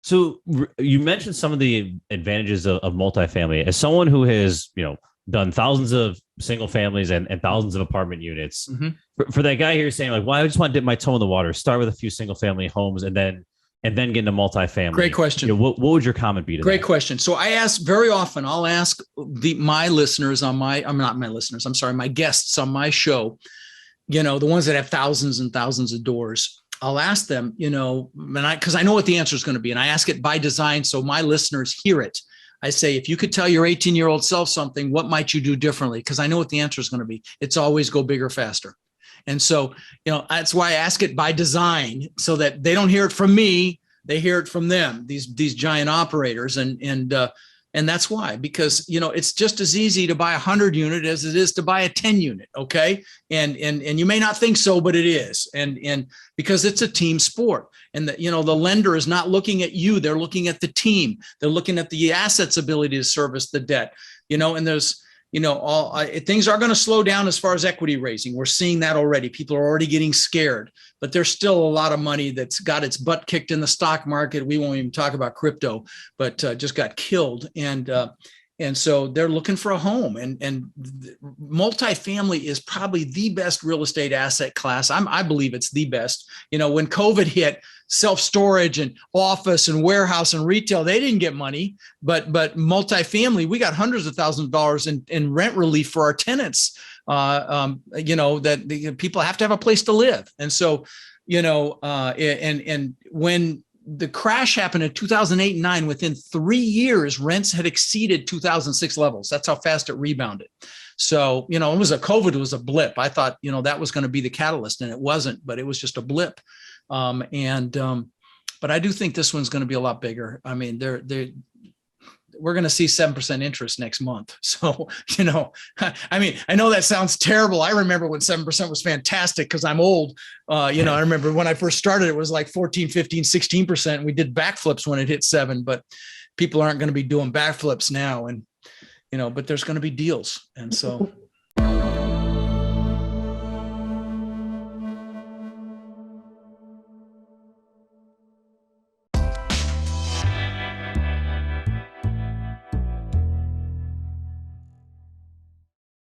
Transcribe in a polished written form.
So you mentioned some of the advantages of multifamily. As someone who has, done thousands of single families and thousands of apartment units, for that guy here saying like, "Well, I just want to dip my toe in the water. Start with a few single family homes and then get into multifamily." Great question. What would your comment be to Great that? question. So I ask very often, I'll ask my listeners on I'm not my listeners, I'm sorry, my guests on my show, the ones that have thousands and thousands of doors. I'll ask them, because I know what the answer is going to be. And I ask it by design so my listeners hear it. I say, if you could tell your 18-year-old self something, what might you do differently? Because I know what the answer is going to be. It's always go bigger, faster. And so, that's why I ask it by design so that they don't hear it from me. They hear it from them, these giant operators. And that's why, because, it's just as easy to buy a 100 unit as it is to buy a 10 unit. Okay. And you may not think so, but it is. And because it's a team sport, and the lender is not looking at you. They're looking at the team. They're looking at the assets ability to service the debt, and there's, things are going to slow down as far as equity raising. We're seeing that already. People are already getting scared, but there's still a lot of money that's got its butt kicked in the stock market. We won't even talk about crypto, but just got killed. And so they're looking for a home, and multifamily is probably the best real estate asset class. I believe it's the best. When COVID hit, self-storage and office and warehouse and retail, they didn't get money, but multifamily, we got hundreds of thousands of dollars in rent relief for our tenants. That the people have to have a place to live. And so, and when the crash happened in 2008 and 2009, within 3 years, rents had exceeded 2006 levels. That's how fast it rebounded. So, COVID was a blip. I thought, that was going to be the catalyst, and it wasn't, but it was just a blip. But I do think this one's going to be a lot bigger. I mean, we're going to see 7% interest next month. So, I know that sounds terrible. I remember when 7% was fantastic because I'm old. I remember when I first started, it was like 14, 15, 16%. And we did backflips when it hit 7, but people aren't going to be doing backflips now. And, but there's going to be deals. And so